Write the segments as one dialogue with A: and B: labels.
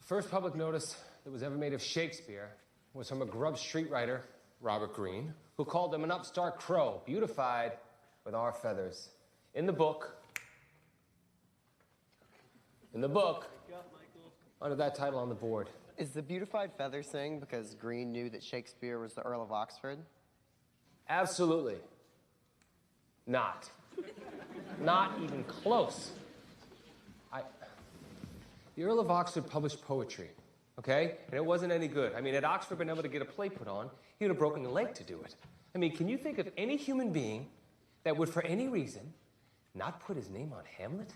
A: First public notice that was ever made of Shakespeare was from a grub street writer, Robert Greene, who called him an upstart crow, beautified with our feathers. In the book, under that title on the board.
B: Is the beautified feathers thing because Greene knew that Shakespeare was the Earl of Oxford?
A: Absolutely not. Not even close. The Earl of Oxford published poetry, okay? And it wasn't any good. I mean, had Oxford been able to get a play put on, he would have broken a leg to do it. I mean, can you think of any human being that would, for any reason, not put his name on Hamlet?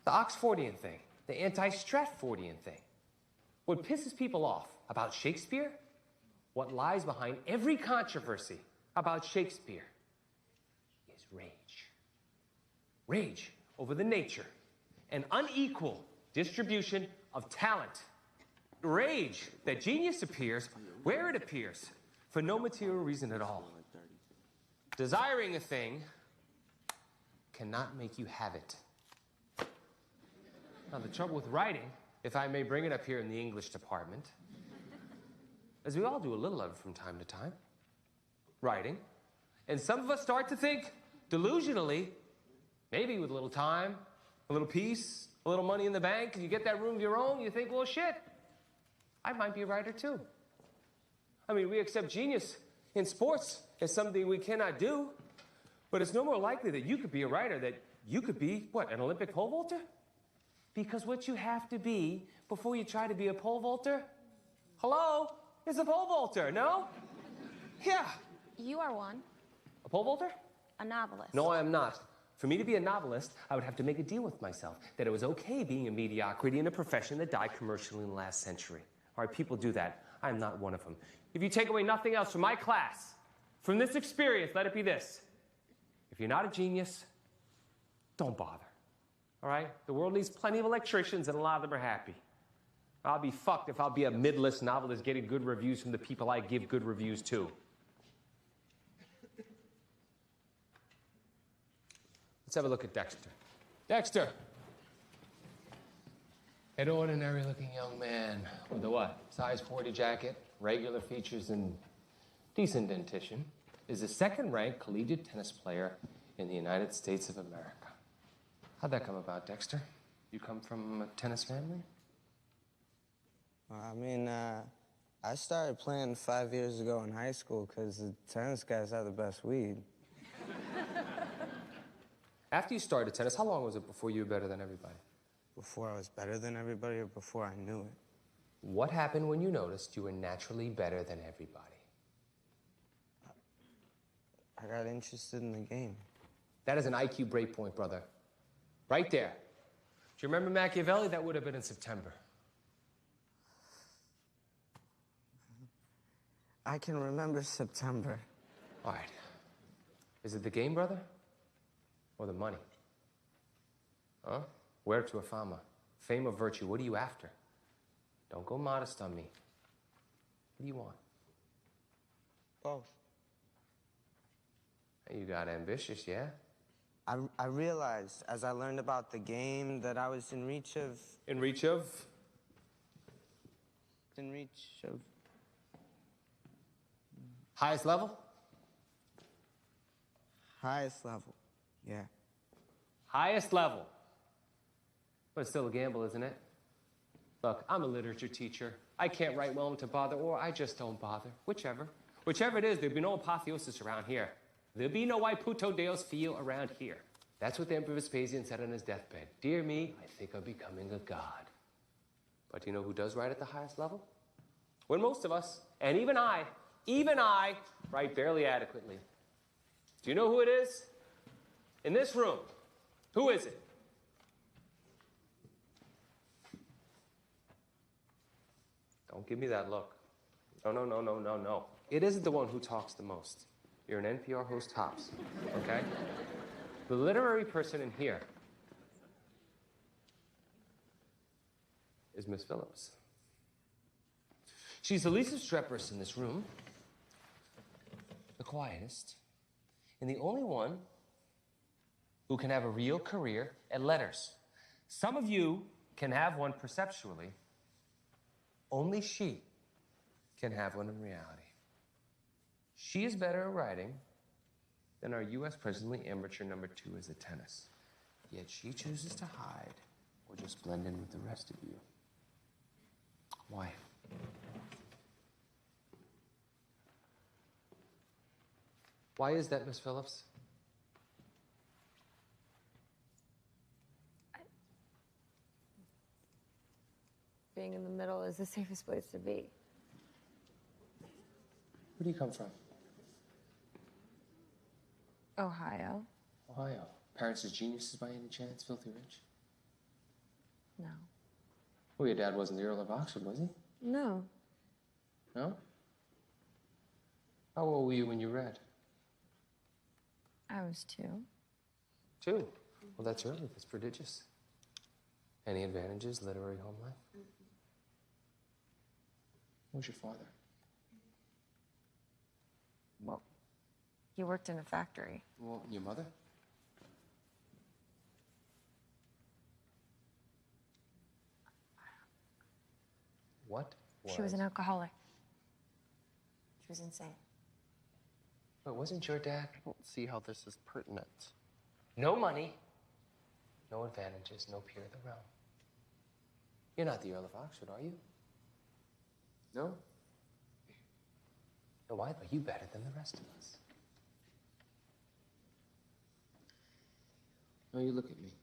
A: The Oxfordian thing, the anti-Stratfordian thing. What pisses people off about Shakespeare, what lies behind every controversy about Shakespeare, is rage. Rage over the nature and unequal distribution of talent. Rage that genius appears where it appears, for no material reason at all. Desiring a thing cannot make you have it. Now, the trouble with writing, if I may bring it up here in the English department, is we all do a little of it from time to time. Writing. And some of us start to think delusionally, maybe with a little time, a little peace, a little money in the bank, and you get that room of your own, you think, well, shit, I might be a writer too. I mean, we accept genius in sports as something we cannot do, but it's no more likely that you could be a writer, that you could be, what, an Olympic pole vaulter? Because what you have to be before you try to be a pole vaulter, hello, is a pole vaulter, no? Yeah.
C: You are one.
A: A pole vaulter?
C: A novelist.
A: No, I am not. For me to be a novelist, I would have to make a deal with myself that it was okay being a mediocrity in a profession that died commercially in the last century. All right, people do that. I am not one of them. If you take away nothing else from my class, from this experience, let it be this. If you're not a genius, don't bother. All right? The world needs plenty of electricians, and a lot of them are happy. I'll be fucked if I'll be a mid-list novelist getting good reviews from the people I give good reviews to. Let's have a look at Dexter. Dexter! An ordinary-looking young man with a what? Size 40 jacket, regular features, and decent dentition, is a second-ranked collegiate tennis player in the United States of America. How'd that come about, Dexter? You come from a tennis family?
D: I started playing 5 years ago in high school because the tennis guys have the best weed.
A: After you started tennis, how long was it before you were better than everybody?
D: Before I was better than everybody or before I knew it?
A: What happened when you noticed you were naturally better than everybody?
D: I got interested in the game.
A: That is an IQ breakpoint, brother. Right there. Do you remember Machiavelli? That would have been in September.
D: I can remember September.
A: All right. Is it the game, brother? Or the money? Huh? Where to a fama? Fame or virtue? What are you after? Don't go modest on me. What do you want?
D: Both.
A: You got ambitious, yeah?
D: I realized, as I learned about the game, that I was in reach of...
A: In reach of?
D: In reach of...
A: Highest level?
D: Highest level, yeah.
A: Highest level. But it's still a gamble, isn't it? Look, I'm a literature teacher. I can't write well enough to bother, or I just don't bother. Whichever. Whichever it is, there'll be no apotheosis around here. There'll be no I puto Deus feel around here. That's what the Emperor Vespasian said on his deathbed. Dear me, I think I'm becoming a god. But do you know who does write at the highest level? When most of us, and even I, write barely adequately. Do you know who it is? In this room. Who is it? Don't give me that look. No. It isn't the one who talks the most. You're an NPR host tops, okay? The literary person in here is Miss Phillips. She's the least obstreperous in this room, the quietest, and the only one who can have a real career at letters. Some of you can have one perceptually. Only she can have one in reality. She is better at writing than our U.S. President amateur number 2 is at tennis. Yet she chooses to hide or just blend in with the rest of you. Why? Why is that, Miss Phillips?
E: Being in the middle is the safest place to be.
A: Where do you come from?
E: Ohio?
A: Ohio. Parents as geniuses by any chance? Filthy rich?
E: No.
A: Well, your dad wasn't the Earl of Oxford, was he?
E: No.
A: No? How old were you when you read?
E: I was 2.
A: 2. Well, that's early. That's prodigious. Any advantages, literary home life? Who's your father?
E: Well, he worked in a factory.
A: Well, your mother? What?
E: She was an alcoholic. She was insane.
A: But wasn't your dad?
B: I don't see how this is pertinent.
A: No money, no advantages, no peer of the realm. You're not the Earl of Oxford, are you? No? Then why are you better than the rest of us? No, you look at me.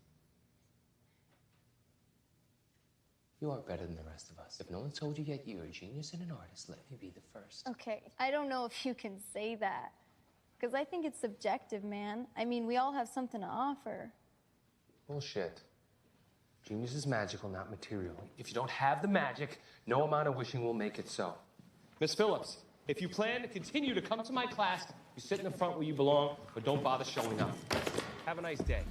A: You are better than the rest of us. If no one's told you yet you're a genius and an artist, let me be the first.
F: Okay, I don't know if you can say that. Because I think it's subjective, man. I mean, we all have something to offer.
A: Bullshit. Genius is magical, not material. If you don't have the magic, no amount of wishing will make it so. Miss Phillips, if you plan to continue to come to my class, you sit in the front where you belong, but don't bother showing up. Have a nice day.